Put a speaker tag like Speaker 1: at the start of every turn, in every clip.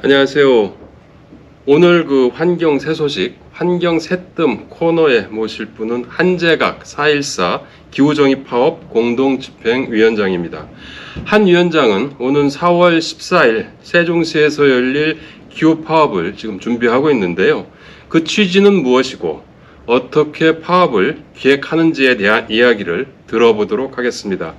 Speaker 1: 안녕하세요. 오늘 그 환경 새소식, 환경 새뜸 코너에 모실 분은 한재각 414 기후정의파업 공동집행위원장입니다. 한 위원장은 오는 4월 14일 세종시에서 열릴 기후파업을 지금 준비하고 있는데요. 그 취지는 무엇이고 어떻게 파업을 기획하는지에 대한 이야기를 들어보도록 하겠습니다.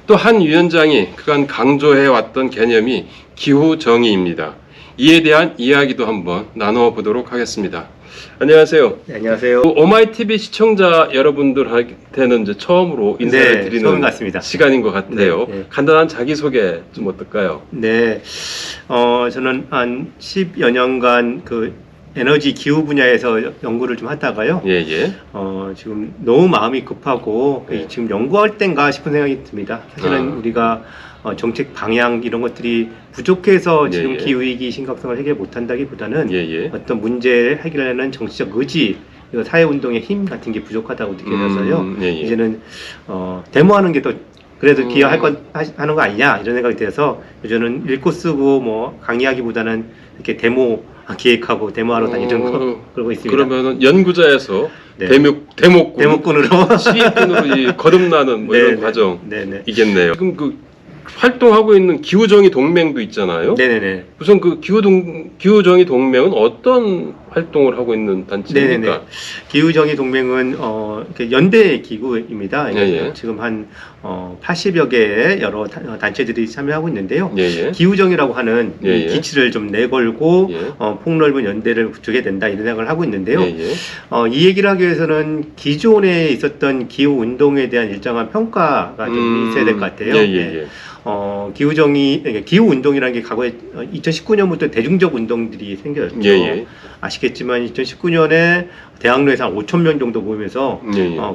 Speaker 1: 또 한 위원장이 그간 강조해왔던 개념이 기후정의입니다. 이에 대한 이야기도 한번 나눠보도록 하겠습니다. 안녕하세요.
Speaker 2: 네, 안녕하세요.
Speaker 1: 오마이TV 시청자 여러분들한테는 이제 처음으로 인사를
Speaker 2: 네,
Speaker 1: 드리는
Speaker 2: 처음 같습니다.
Speaker 1: 시간인 것 같아요.
Speaker 2: 네, 네.
Speaker 1: 간단한 자기소개 좀 어떨까요?
Speaker 2: 네, 저는 한 10여 년간 그 에너지 기후 분야에서 연구를 좀 하다가요.
Speaker 1: 예.
Speaker 2: 지금 너무 마음이 급하고
Speaker 1: 네.
Speaker 2: 지금 연구할 땐가 싶은 생각이 듭니다. 사실은 우리가 정책 방향 이런 것들이 부족해서 지금 기후위기 심각성을 해결 못한다기보다는 어떤 문제 해결하는 정치적 의지, 그리고 사회운동의 힘 같은 게 부족하다고 느껴져서요. 이제는 데모하는 게 더 그래도 기여할 하는 거 아니냐 이런 생각이 들어서 요즘은 읽고 쓰고 뭐 강의하기보다는 이렇게 데모 기획하고 데모하러 다니는 거 그러고 있습니다.
Speaker 1: 그러면은 연구자에서
Speaker 2: 네.
Speaker 1: 데모꾼으로 시위꾼으로 거듭나는 뭐 이런 과정이겠네요. 지금 그 활동하고 있는 기후정의 동맹도 있잖아요.
Speaker 2: 네네네.
Speaker 1: 우선 그 기후정의 동맹은 어떤 활동을 하고 있는 단체입니까?
Speaker 2: 네네네. 기후정의 동맹은 연대 기구입니다. 지금 한 80여 개의 여러 단체들이 참여하고 있는데요. 기후정의라고 하는 기치를 좀 내걸고 폭넓은 연대를 구축해야 된다 이런 생각을 하고 있는데요. 이 얘기를 하기 위해서는 기존에 있었던 기후 운동에 대한 일정한 평가가 좀 있어야 될 것 같아요. 기후 운동이라는 게 과거에 2019년부터 대중적 운동들이 생겼죠. 아시겠지만 2019년에 대학로에서 한 5천 명 정도 모이면서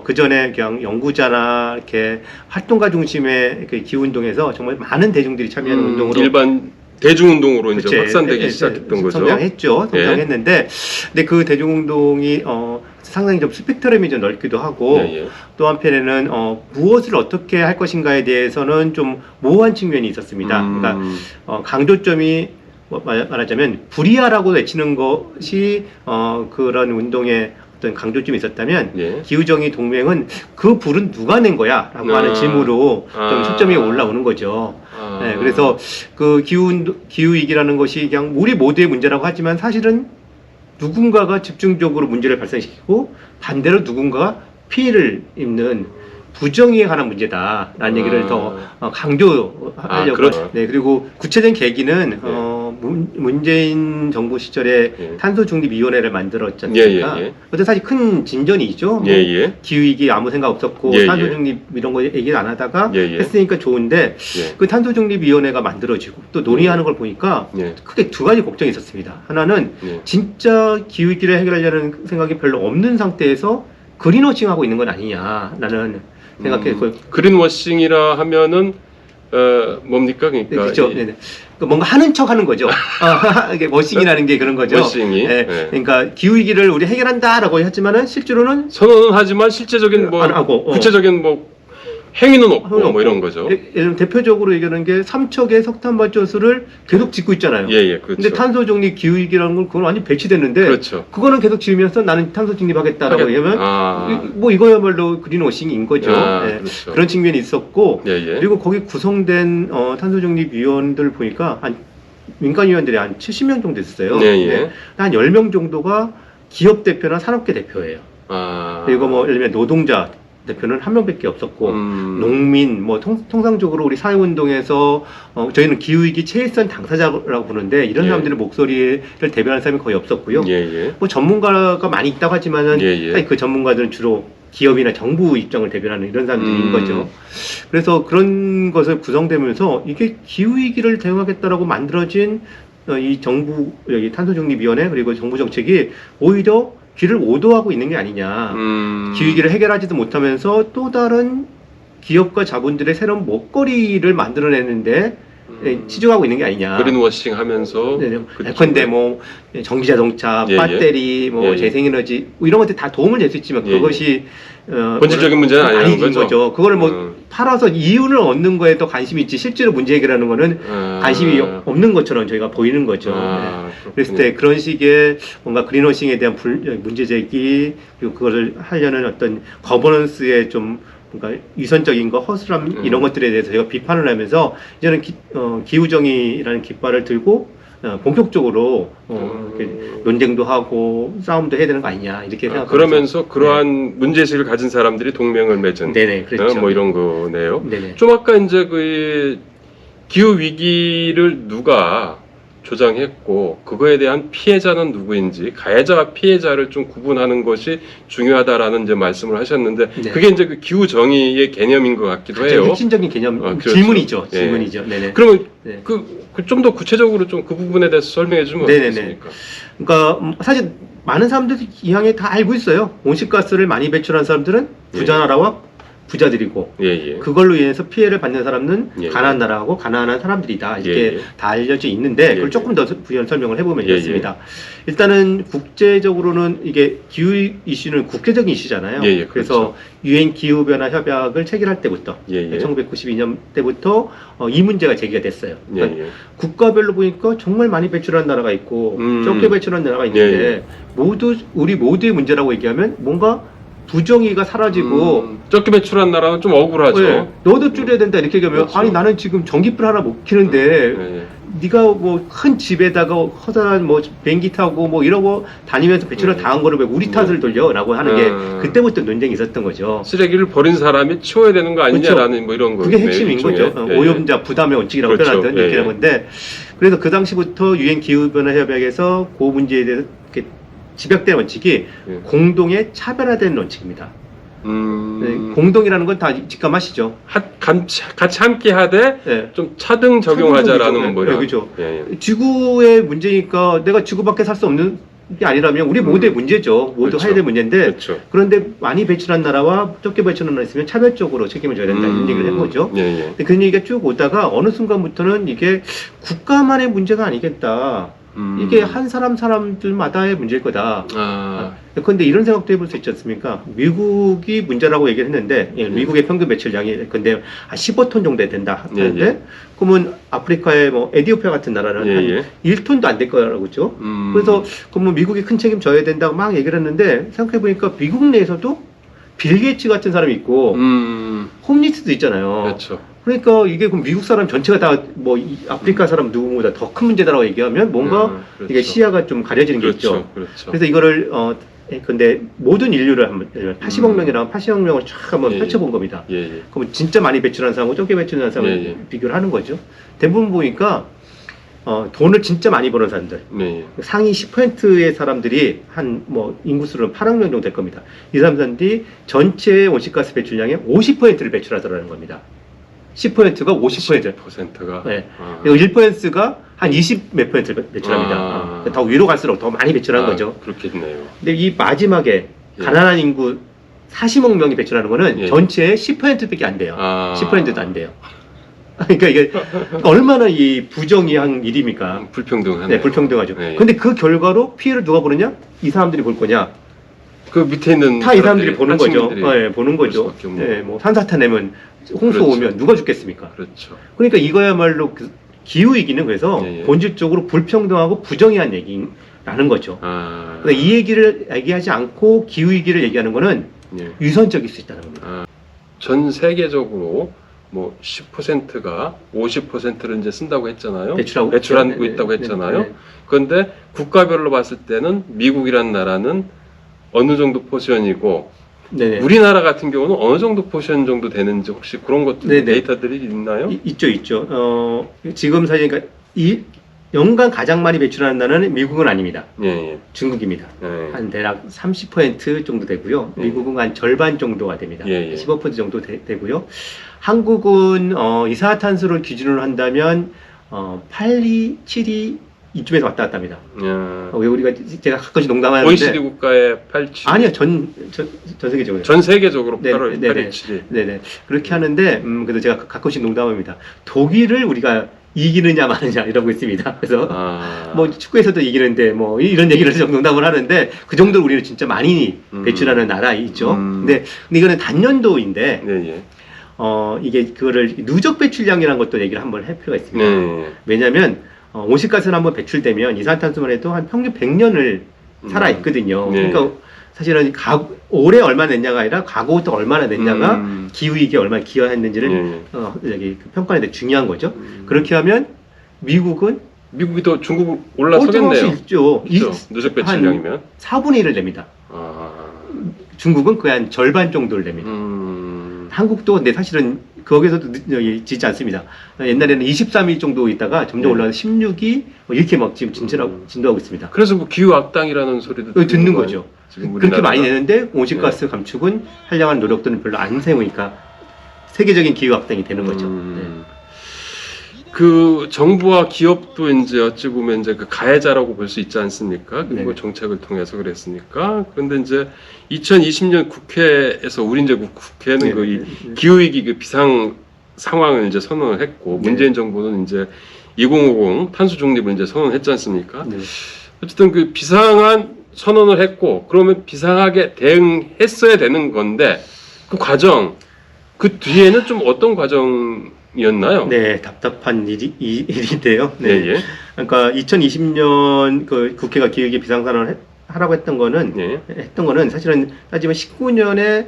Speaker 2: 그 전에 그냥 연구자나 이렇게 활동가 중심의 기후 운동에서 정말 많은 대중들이 참여하는 운동으로
Speaker 1: 일반 대중운동으로 이제 확산되기 시작했던 거죠.
Speaker 2: 성장했는데, 근데 그 대중운동이 상당히 좀 스펙트럼이 좀 넓기도 하고, 또 한편에는 무엇을 어떻게 할 것인가에 대해서는 좀 모호한 측면이 있었습니다. 그러니까 강조점이 말하자면 불이하라고 외치는 것이 그런 운동의 어떤 강조점이 있었다면 기후정의 동맹은 그 불은 누가 낸 거야? 라고 하는 질문으로 좀 초점이 올라오는 거죠. 그래서 그 기후위기라는 것이 그냥 우리 모두의 문제라고 하지만 사실은 누군가가 집중적으로 문제를 발생시키고 반대로 누군가가 피해를 입는 부정의에 관한 문제다라는 얘기를 더 강조하려고. 그리고 구체적인 계기는 문재인 정부 시절에 탄소중립위원회를 만들었지 않습니까? 그것도 사실 큰 진전이죠. 기후위기 아무 생각 없었고 탄소중립 이런 거 얘기를 안 하다가 했으니까 좋은데 그 탄소중립위원회가 만들어지고 또 논의하는 걸 보니까 크게 두 가지 걱정이 있었습니다. 하나는 진짜 기후위기를 해결하려는 생각이 별로 없는 상태에서 그린워싱하고 있는 건 아니냐라는 생각했고요.
Speaker 1: 그린워싱이라 하면은 뭡니까? 그러니까
Speaker 2: 그렇죠. 뭔가 하는 척 하는 거죠. 이게 워싱이라는 게 그런 거죠.
Speaker 1: 워싱이.
Speaker 2: 그러니까 기후위기를 우리 해결한다라고 했지만은 실제로는
Speaker 1: 선언은 하지만 실제적인 뭐
Speaker 2: 안 하고,
Speaker 1: 구체적인 뭐 행위는 없고 뭐 이런 거죠.
Speaker 2: 대표적으로 얘기하는 게 3척의 석탄 발전소를 계속 짓고 있잖아요.
Speaker 1: 그렇죠.
Speaker 2: 근데 탄소 중립 기후위기라는 건 그건 완전 배치됐는데 그거는 계속 지으면서 나는 탄소 중립하겠다라고 얘기하면 뭐 이거야말로 그린워싱인 거죠.
Speaker 1: 그렇죠.
Speaker 2: 그런 측면이 있었고 그리고 거기 구성된 탄소 중립 위원들 보니까 한 민간 위원들이 한 70명 정도 있었어요. 한 10명 정도가 기업 대표나 산업계 대표예요. 그리고 뭐 예를 들면 노동자 대표는 한 명밖에 없었고 농민 뭐 통상적으로 우리 사회운동에서 저희는 기후위기 최일선 당사자라고 부르는데 이런 사람들의 목소리를 대변하는 사람이 거의 없었고요. 뭐 전문가가 많이 있다고 하지만은 사실 그 전문가들은 주로 기업이나 정부 입장을 대변하는 이런 사람들인 거죠. 그래서 그런 것을 구성되면서 이게 기후위기를 대응하겠다라고 만들어진 이 정부 여기 탄소중립위원회 그리고 정부 정책이 오히려 귀를 오도하고 있는 게 아니냐. 기후위기를 해결하지도 못하면서 또 다른 기업과 자본들의 새로운 먹거리를 만들어내는데 치중하고 있는 게 아니냐.
Speaker 1: 그린워싱 하면서.
Speaker 2: 예컨대 뭐 전기자동차, 배터리, 뭐 재생에너지 뭐 이런 것들 다 도움을 낼 수 있지만 그것이
Speaker 1: 본질적인 문제는 아니라는 거죠.
Speaker 2: 그거를 뭐 팔아서 이윤을 얻는 거에 더 관심이 있지 실제로 문제 해결하는 거는 관심이 없는 것처럼 저희가 보이는 거죠. 네. 그랬을 때 그런 식의 뭔가 그린워싱에 대한 문제 제기 그리고 그거를 하려는 어떤 거버넌스의 좀 뭔가 위선적인 거, 허술함 이런 것들에 대해서 제가 비판을 하면서 이제는 기후정의라는 깃발을 들고 본격적으로 이렇게 논쟁도 하고 싸움도 해야 되는 거 아니냐 이렇게 생각합니다.
Speaker 1: 그러면서 그러한 문제의식을 가진 사람들이 동맹을 맺은
Speaker 2: 네네, 그렇죠.
Speaker 1: 뭐 이런 거네요.
Speaker 2: 네네.
Speaker 1: 좀 아까 이제 그 기후 위기를 누가 조장했고 그거에 대한 피해자는 누구인지 가해자와 피해자를 좀 구분하는 것이 중요하다라는 이제 말씀을 하셨는데
Speaker 2: 네.
Speaker 1: 그게 이제 그 기후 정의의 개념인 것 같기도 해요.
Speaker 2: 핵심적인 개념
Speaker 1: 그렇죠.
Speaker 2: 질문이죠.
Speaker 1: 네.
Speaker 2: 질문이죠. 네네.
Speaker 1: 그러면
Speaker 2: 네.
Speaker 1: 좀 더 구체적으로 좀 그 부분에 대해서 설명해 주면 어떻겠습니까?
Speaker 2: 그러니까 사실 많은 사람들이 이왕에 다 알고 있어요. 온실가스를 많이 배출한 사람들은 부자 나라와 부자들이고 그걸로 인해서 피해를 받는 사람은 가난한 나라하고 가난한 사람들이다 이렇게 다 알려져 있는데 그걸 조금 더 부연 설명을 해보면 이렇습니다. 일단은 국제적으로는 이게 기후 이슈는 국제적인 이슈잖아요. 그래서 유엔 기후변화 협약을 체결할 때부터 1992년 때부터 이 문제가 제기가 됐어요. 그러니까 국가별로 보니까 정말 많이 배출한 나라가 있고 적게 배출한 나라가 있는데 우리 모두의 문제라고 얘기하면 뭔가 부정의가 사라지고
Speaker 1: 적게 배출한 나라는 좀 억울하죠.
Speaker 2: 네, 너도 줄여야 된다 이렇게 얘기하면 그렇죠. 아니 나는 지금 전기불 하나 못 켜는데 네가 뭐 큰 집에다가 커다란 뭐 비행기 타고 뭐 이러고 다니면서 배출을 당한 거를 왜 우리 탓을 돌려라고 하는 게 그때부터 논쟁이 있었던 거죠.
Speaker 1: 쓰레기를 버린 사람이 치워야 되는 거 아니냐라는 그렇죠. 뭐 이런 거.
Speaker 2: 그게 핵심인 거죠. 오염자 부담의 원칙이라고
Speaker 1: 그렇죠.
Speaker 2: 표현하던 얘기라는 건데 그래서 그 당시부터 유엔 기후변화 협약에서 그 문제에 대해서 이렇게 집약된 원칙이 공동의 차별화된 원칙입니다. 네, 공동이라는 건 다 직감하시죠.
Speaker 1: 같이 함께 하되 좀 차등 적용하자라는 뭐 이런.
Speaker 2: 그렇죠. 지구의 문제니까 내가 지구밖에 살 수 없는 게 아니라면 우리 모두의 문제죠. 모두
Speaker 1: 그렇죠.
Speaker 2: 해야 될 문제인데
Speaker 1: 그렇죠.
Speaker 2: 그런데 많이 배출한 나라와 적게 배출한 나라 있으면 차별적으로 책임을 져야 된다 이런 얘기를 한 거죠. 근데 그런 얘기가 쭉 오다가 어느 순간부터는 이게 국가만의 문제가 아니겠다. 이게 한 사람들마다의 문제일 거다. 그런데 이런 생각도 해볼 수 있지 않습니까? 미국이 문제라고 얘기를 했는데 미국의 평균 배출량이 근데 한 15톤 정도 된다 하는데 그러면 아프리카의 뭐 에티오피아 같은 나라는 한 1톤도 안 될 거라고 그죠? 그래서 그러면 미국이 큰 책임 져야 된다고 막 얘기를 했는데 생각해 보니까 미국 내에서도 빌 게이츠 같은 사람이 있고 홈리스도 있잖아요.
Speaker 1: 그렇죠.
Speaker 2: 그러니까 이게 그럼 미국 사람 전체가 다 뭐 아프리카 사람 누구보다 더 큰 문제다라고 얘기하면 뭔가
Speaker 1: 그렇죠.
Speaker 2: 이게 시야가 좀 가려지는 게 있죠.
Speaker 1: 그렇죠.
Speaker 2: 그래서 이거를 근데 모든 인류를 한번 80억 명이랑 80억 명을 쫙 한번 펼쳐본 겁니다. 그러면 진짜 많이 배출한 사람하고 적게 배출한 사람을 비교를 하는 거죠. 대부분 보니까 돈을 진짜 많이 버는 사람들 상위 10%의 사람들이 한 뭐 인구수로는 8억 명 정도 될 겁니다. 이 사람들이 전체 온실가스 배출량의 50%를 배출하더라는 겁니다. 10%가 50%가 그리고 1%가 한 20 몇 %를 배출합니다. 더 위로 갈수록 더 많이 배출한 거죠.
Speaker 1: 그렇겠네요.
Speaker 2: 근데 이 마지막에 가난한 인구 40억 명이 배출하는 거는 전체의 10%밖에 안 돼요. 10%도 안 돼요. 그러니까 이게 얼마나 이 부정의한 일입니까?
Speaker 1: 불평등하네.
Speaker 2: 네, 불평등하죠. 근데 그 결과로 피해를 누가 보느냐? 이 사람들이 볼 거냐?
Speaker 1: 그 밑에 있는
Speaker 2: 다 이 사람들이 보는 거죠. 네, 보는 거죠. 네, 뭐 산사태 내면 홍수 오면 누가 죽겠습니까?
Speaker 1: 그렇죠.
Speaker 2: 그러니까 이거야말로 그 기후 위기는 그래서 본질적으로 불평등하고 부정의한 얘기라는 거죠. 그러니까 이 얘기를 얘기하지 않고 기후 위기를 얘기하는 거는 유선적일 수 있다는 겁니다.
Speaker 1: 전 세계적으로 뭐 10%가 50%를 이제 쓴다고 했잖아요. 배출하고 있다고 했잖아요. 그런데 국가별로 봤을 때는 미국이라는 나라는 어느 정도 포션이고 우리나라 같은 경우는 어느 정도 포션 정도 되는지 혹시 그런 것들 데이터들이 있나요?
Speaker 2: 있죠. 지금 사실 그러니까 연간 가장 많이 배출하는 나라는 미국은 아닙니다. 중국입니다. 한 대략 30% 정도 되고요. 미국은 한 절반 정도가 됩니다. 15% 정도 되고요. 한국은 이산화탄소를 기준으로 한다면 8, 2, 7, 2 이쯤에서 왔다 갔다 합니다. 왜 우리가 제가 가끔씩 농담하는데
Speaker 1: OECD 국가의 8, 7
Speaker 2: 아니요. 전 세계적으로
Speaker 1: 전 세계적으로 8월 8, 7
Speaker 2: 네네 그렇게 하는데 그래서 제가 가끔씩 농담합니다. 독일을 우리가 이기느냐 마느냐 이러고 있습니다. 그래서 뭐 축구에서도 이기는데 뭐 이런 얘기를 농담을 하는데 그 정도로 우리는 진짜 많이 배출하는 나라 있죠. 근데 이거는 단년도인데 이게 그거를 누적 배출량이라는 것도 얘기를 한번 할 필요가 있습니다. 왜냐하면 온실가스는 한번 배출되면 이산화탄소만 해도 한 평균 100년을 살아 있거든요. 그러니까 사실은 올해 얼마 냈냐가 아니라 과거부터 얼마나 냈냐가 기후위기에 얼마나 기여했는지를 여기 평가하는 데 중요한 거죠. 그렇게 하면 미국이
Speaker 1: 더 중국 올라서겠네요.
Speaker 2: 수 있죠.
Speaker 1: 누적 배출량이면
Speaker 2: 4분의 1을 냅니다. 중국은 거의 한 절반 정도를 냅니다. 한국도 근데 사실은 거기서도 짓지 않습니다. 옛날에는 23위 정도 있다가 점점 올라가서 16위 이렇게 막 지금 진도하고 있습니다.
Speaker 1: 그래서 뭐 기후 악당이라는 소리도
Speaker 2: 듣는 거죠. 그렇게 많이 내는데 온실가스 감축은 한량한 노력들은 별로 안 세우니까 세계적인 기후 악당이 되는 거죠.
Speaker 1: 그 정부와 기업도 이제 어찌 보면 이제 그 가해자라고 볼 수 있지 않습니까? 그리고 정책을 통해서 그랬으니까. 그런데 이제 2020년 국회에서 우리 이제 국회는 그 기후위기 그 비상 상황을 이제 선언을 했고 문재인 정부는 이제 2050 탄소 중립을 이제 선언했지 않습니까? 어쨌든 그 비상한 선언을 했고 그러면 비상하게 대응했어야 되는 건데 그 과정 그 뒤에는 좀 어떤 과정이었나요?
Speaker 2: 네, 답답한 일인데요. 네. 그러니까 2020년 그 국회가 기후위기 비상선언을 하라고 했던 거는 사실은 따지면 19년에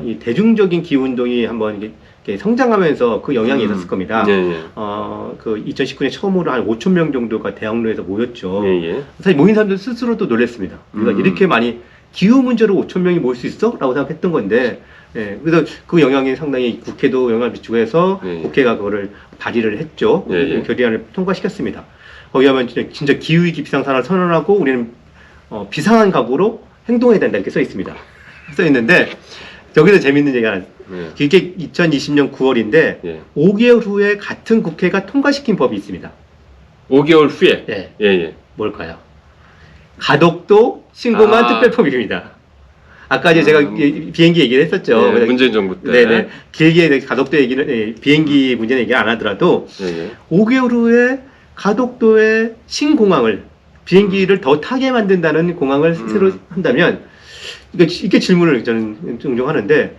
Speaker 2: 이 대중적인 기후운동이 한번 이렇게 성장하면서 그 영향이 있었을 겁니다. 그 2019년 처음으로 한 5천 명 정도가 대학로에서 모였죠. 사실 모인 사람들 스스로도 놀랐습니다. 우리가 이렇게 많이 기후 문제로 5천 명이 모일 수 있어? 라고 생각했던 건데, 그래서 그 영향이 상당히 국회도 영향을 미치고 해서 국회가 그거를 발의를 했죠. 결의안을 통과시켰습니다. 거기 하면 진짜 기후위기 비상선언을 선언하고 우리는 비상한 각오로 행동해야 된다 이렇게 써 있습니다. 써 있는데 여기서 재밌는 얘기가 이게 2020년 9월인데 5개월 후에 같은 국회가 통과시킨 법이 있습니다.
Speaker 1: 5개월 후에?
Speaker 2: 뭘까요? 가덕도 신공항 특별법입니다. 아까 이제 제가 비행기 얘기를 했었죠.
Speaker 1: 문재인 정부 때.
Speaker 2: 네네. 길게 가덕도 얘기는, 비행기 문제는 얘기 안 하더라도, 5개월 후에 가덕도의 신공항을, 비행기를 더 타게 만든다는 공항을 새로 한다면, 이렇게 질문을 저는 종종 하는데,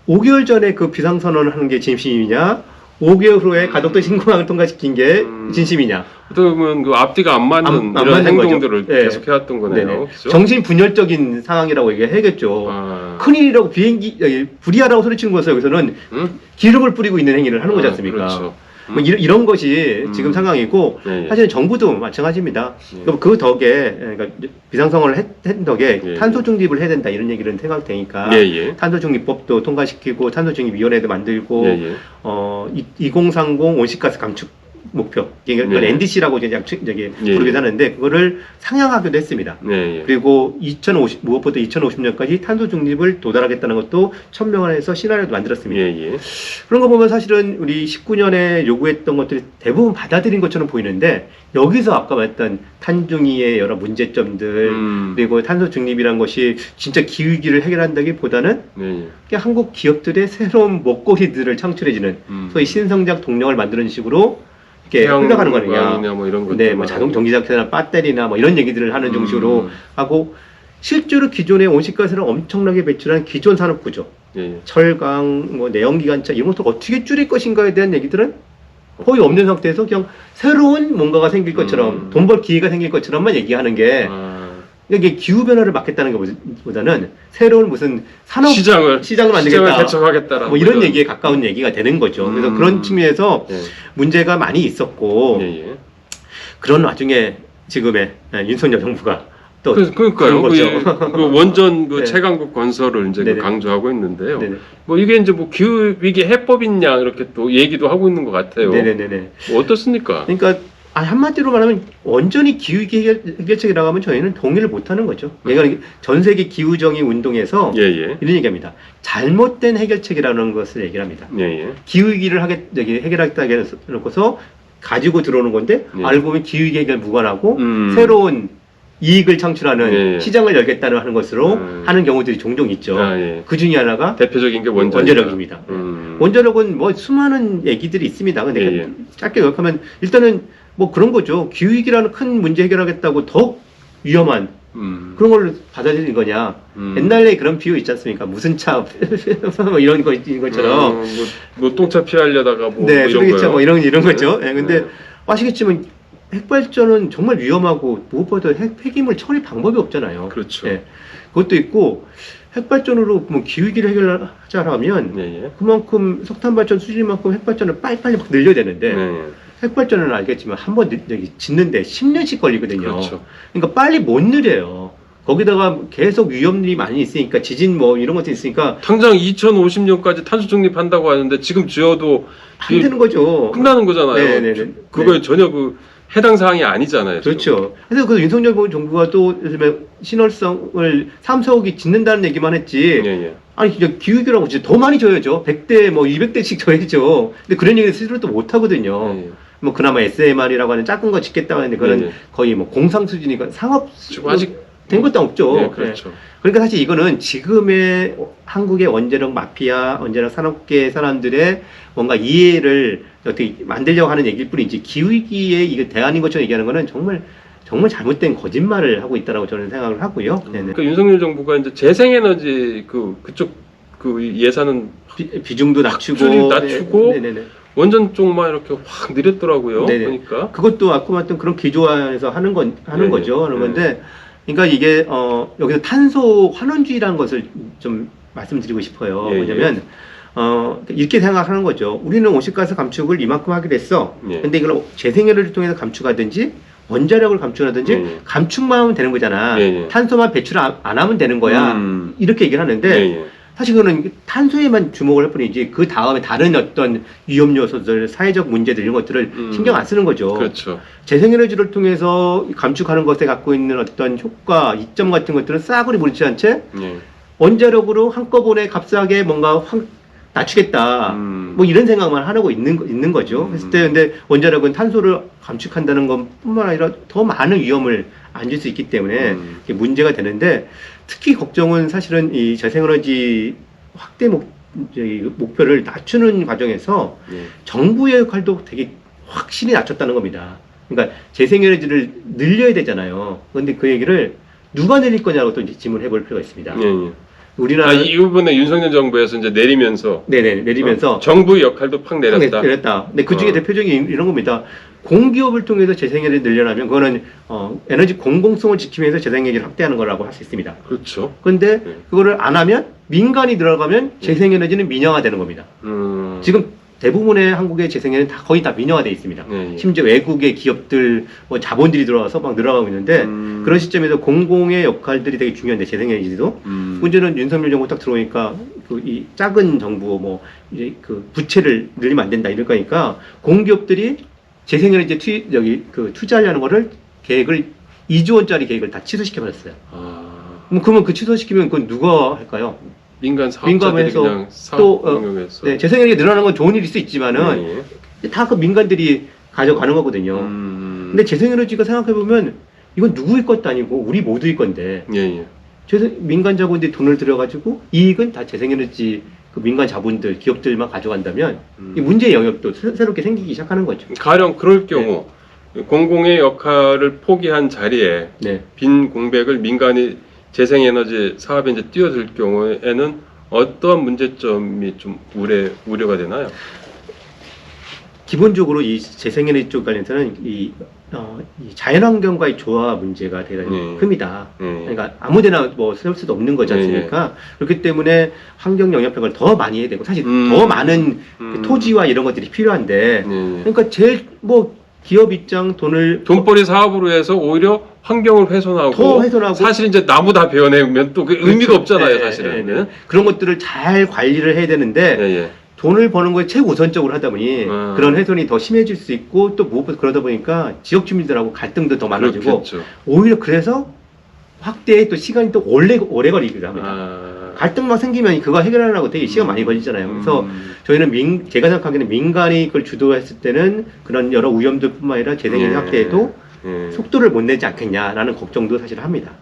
Speaker 2: 5개월 전에 그 비상선언을 하는 게 진심이냐? 5개월 후에 가덕도 신공항을 통과시킨 게 진심이냐?
Speaker 1: 그러면 그 앞뒤가 안 맞는 이런 행동들을 계속 해왔던 거네요. 그렇죠?
Speaker 2: 정신분열적인 상황이라고 얘기해야겠죠. 큰일이라고 비행기 불이하라고 소리치는 것은 여기서는 기름을 뿌리고 있는 행위를 하는 거지 않습니까?
Speaker 1: 그렇죠.
Speaker 2: 뭐 이런 것이 지금 상황이고 사실 정부도 마찬가지입니다. 그 덕에 그러니까 비상선언을 했던 덕에 탄소 중립을 해야 된다 이런 얘기는 생각되니까 탄소 중립법도 통과시키고 탄소 중립위원회도 만들고 2030 온실가스 감축 목표, 이걸 NDC라고 부르기도 하는데 그거를 상향하기도 했습니다. 그리고 무엇보다 2050년까지 탄소 중립을 도달하겠다는 것도 천명안에서 시나리오도 만들었습니다. 그런 거 보면 사실은 우리 19년에 요구했던 것들이 대부분 받아들인 것처럼 보이는데 여기서 아까 말했던 탄중위의 여러 문제점들 그리고 탄소 중립이라는 것이 진짜 기후위기를 해결한다기보다는 한국 기업들의 새로운 먹거리들을 창출해주는 소위 신성장 동력을 만드는 식으로 이렇게 흘러가는 거냐,
Speaker 1: 뭐 이런 것,
Speaker 2: 뭐 자동 전기장치나 배터리나 뭐 이런 얘기들을 하는 정식으로 하고 실제로 기존의 온실가스를 엄청나게 배출한 기존 산업 구조, 철강, 뭐 내연기관차 이런 것들 어떻게 줄일 것인가에 대한 얘기들은 거의 없는 상태에서 그냥 새로운 뭔가가 생길 것처럼 돈 벌 기회가 생길 것처럼만 얘기하는 게. 이게 기후변화를 막겠다는 것보다는 새로운 무슨 산업 시장을 만들겠다,
Speaker 1: 개척하겠다라고
Speaker 2: 뭐 이런 얘기에 가까운 얘기가 되는 거죠. 그래서 그런 측면에서 문제가 많이 있었고 그런 와중에 지금의 윤석열 정부가 또
Speaker 1: 그러니까요. 그 원전 그 최강국 건설을 이제 강조하고 있는데요. 뭐 이게 이제 뭐 기후 위기 해법이냐 이렇게 또 얘기도 하고 있는 것 같아요. 뭐 어떻습니까?
Speaker 2: 그러니까 한마디로 말하면 완전히 기후위기 해결책이라고 하면 저희는 동의를 못하는 거죠. 그러니까 전 세계 기후정의 운동에서 이런 얘기합니다. 잘못된 해결책이라는 것을 얘기를 합니다. 기후위기를 해결하겠다 해놓고서 가지고 들어오는 건데 알고 보면 기후위기 해결 무관하고 새로운 이익을 창출하는 시장을 열겠다는 하는 것으로 하는 경우들이 종종 있죠. 그 중에 하나가
Speaker 1: 대표적인 게
Speaker 2: 원자력입니다. 원자력은 뭐 수많은 얘기들이 있습니다. 근데 짧게 요약하면 일단은 뭐 그런 거죠. 기후위기라는 큰 문제 해결하겠다고 더 위험한 그런 걸 받아들이는 거냐. 옛날에 그런 비유 있지 않습니까? 무슨 차, 뭐 이런 것처럼.
Speaker 1: 뭐 똥차 피하려다가 뭐,
Speaker 2: 네,
Speaker 1: 뭐 이런
Speaker 2: 쓰레기차
Speaker 1: 거요.
Speaker 2: 뭐 이런 거죠.
Speaker 1: 네.
Speaker 2: 근데
Speaker 1: 네.
Speaker 2: 아시겠지만 핵발전은 정말 위험하고 무엇보다 폐기물 처리 방법이 없잖아요.
Speaker 1: 그렇죠.
Speaker 2: 네. 그것도 있고 핵발전으로 뭐 기후위기를 해결하자면
Speaker 1: 네.
Speaker 2: 그만큼 석탄발전 수준만큼 핵발전을 빨리빨리 막 늘려야 되는데
Speaker 1: 네.
Speaker 2: 핵발전은 알겠지만 한 번 짓는데 10년씩 걸리거든요.
Speaker 1: 그렇죠.
Speaker 2: 그러니까 빨리 못 늘려요. 거기다가 계속 위험이 많이 있으니까 지진 뭐 이런 것도 있으니까
Speaker 1: 당장 2050년까지 탄소 중립한다고 하는데 지금 지어도
Speaker 2: 안 되는 거죠.
Speaker 1: 끝나는 거잖아요.
Speaker 2: 네네네.
Speaker 1: 그거에 전혀 그 해당 사항이 아니잖아요.
Speaker 2: 그렇죠. 그래서 그 윤석열 정부가 또 요즘에 신월성을 3, 4억이 짓는다는 얘기만 했지.
Speaker 1: 예.
Speaker 2: 아니 진짜 기후위기라고 진짜 더 많이 줘야죠. 100대 뭐 200대씩 줘야죠. 근데 그런 얘기를 스스로 또 못 하거든요.
Speaker 1: 예.
Speaker 2: 뭐 그나마 SMR이라고 하는 작은 거 짓겠다고 하는데 그건
Speaker 1: 예.
Speaker 2: 거의 뭐 공상 수준이니까 상업
Speaker 1: 아직
Speaker 2: 된 것도 없죠.
Speaker 1: 네, 그렇죠.
Speaker 2: 그러니까 사실 이거는 지금의 한국의 원자력 마피아, 원자력 산업계 사람들의 뭔가 이해를 어떻게 만들려고 하는 얘기일 뿐이지 기후위기에 이거 대안인 것처럼 얘기하는 거는 정말 잘못된 거짓말을 하고 있다라고 저는 생각을 하고요.
Speaker 1: 그러니까 윤석열 정부가 이제 재생에너지 그쪽 그 예산은
Speaker 2: 비중도 낮추고
Speaker 1: 네네네. 원전 쪽만 이렇게 확 늘렸더라고요.
Speaker 2: 네네.
Speaker 1: 그러니까
Speaker 2: 그것도 아까 말했던 그런 기조안에서 하는 거죠. 하는 건데, 그러니까 이게 여기서 탄소 환원주의라는 것을 좀 말씀드리고 싶어요. 뭐냐면 이렇게 생각하는 거죠. 우리는 온실가스 감축을 이만큼 하게 됐어. 근데 이걸 재생에너지를 통해서 감축하든지 원자력을 감축하든지 감축만 하면 되는 거잖아. 탄소만 배출 안 하면 되는 거야. 이렇게 얘기를 하는데 사실 그거는 탄소에만 주목을 할 뿐이지 그 다음에 다른 어떤 위험 요소들, 사회적 문제들 이런 것들을 신경 안 쓰는 거죠.
Speaker 1: 그렇죠.
Speaker 2: 재생에너지를 통해서 감축하는 것에 갖고 있는 어떤 효과, 이점 같은 것들은 싸그리 물지 않 채 원자력으로 한꺼번에 값싸게 뭔가 확 낮추겠다. 뭐 이런 생각만 하고 있는 거죠. 그랬을 때 근데 원자력은 탄소를 감축한다는 것뿐만 아니라 더 많은 위험을 안길 수 있기 때문에 이게 문제가 되는데 특히 걱정은 사실은 이 재생에너지 확대 목표를 낮추는 과정에서 정부의 역할도 되게 확실히 낮췄다는 겁니다. 그러니까 재생에너지를 늘려야 되잖아요. 그런데 그 얘기를 누가 늘릴 거냐고 또 질문해 볼 필요가 있습니다. 우리나라
Speaker 1: 이 부분에 윤석열 정부에서 이제 내리면서
Speaker 2: 정부의
Speaker 1: 역할도 팍 내렸다.
Speaker 2: 근데 그 중에 대표적인 이런 겁니다. 공기업을 통해서 재생에너지를 늘려나면 그거는 에너지 공공성을 지키면서 재생에너지를 확대하는 거라고 할 수 있습니다.
Speaker 1: 그렇죠.
Speaker 2: 그런데 그거를 안 하면 민간이 들어가면 재생에너지는 민영화되는 겁니다. 지금 대부분의 한국의 재생에너지는 거의 다 민영화되어 있습니다. 심지어 외국의 기업들, 뭐 자본들이 들어와서 막 늘어가고 있는데 그런 시점에서 공공의 역할들이 되게 중요한데 재생에너지도 문제는 윤석열 정부 딱 들어오니까 이 작은 정부 뭐 이제 그 부채를 늘리면 안 된다 이럴 거니까 공기업들이 재생에너지 투자하려는 거를 계획을 2조 원짜리 계획을 다 취소시켜 버렸어요. 그러면 그 취소시키면 그건 누가 할까요?
Speaker 1: 민간 사업자들이 그냥
Speaker 2: 또 재생에너지 늘어나는 건 좋은 일일 수 있지만은 다 그 민간들이 가져가는 거거든요. 근데 재생에너지가 생각해 보면 이건 누구의 것도 아니고 우리 모두의 건데 민간 자본들이 돈을 들여가지고 이익은 다 재생에너지 그 민간 자본들, 기업들만 가져간다면 이 문제의 영역도 새롭게 생기기 시작하는 거죠.
Speaker 1: 가령 그럴 경우 공공의 역할을 포기한 자리에 빈 공백을 민간이 재생에너지 사업에 이제 뛰어들 경우에는 어떠한 문제점이 좀 우려가 되나요?
Speaker 2: 기본적으로 이 재생에너지 쪽 관련해서는 이 자연환경과의 조화 문제가 대단히 큽니다. 그러니까 아무데나 뭐 쓸 수도 없는 거지 않습니까? 그렇기 때문에 환경 영향평가를 더 많이 해야 되고 사실 더 많은 그 토지와 이런 것들이 필요한데 그러니까 제일 뭐 기업 입장
Speaker 1: 돈벌이 사업으로 해서 오히려 환경을 훼손하고 사실 이제 나무 다 베어내면 또 그 의미가 없잖아요, 사실은.
Speaker 2: 그런 것들을 잘 관리를 해야 되는데 돈을 버는 거에 최우선적으로 하다 보니 그런 훼손이 더 심해질 수 있고 또 무엇보다 그러다 보니까 지역 주민들하고 갈등도 더 많아지고
Speaker 1: 그렇겠죠.
Speaker 2: 오히려 그래서 확대에 또 시간이 또 오래 걸리기도 합니다. 갈등만 생기면 그거 해결하려고 되게 시간 많이 걸리잖아요. 그래서 저희는 제가 생각하기에는 민간이 그걸 주도했을 때는 그런 여러 위험들뿐만 아니라 재생에너지 확대에도 속도를 못 내지 않겠냐라는 걱정도 사실 합니다.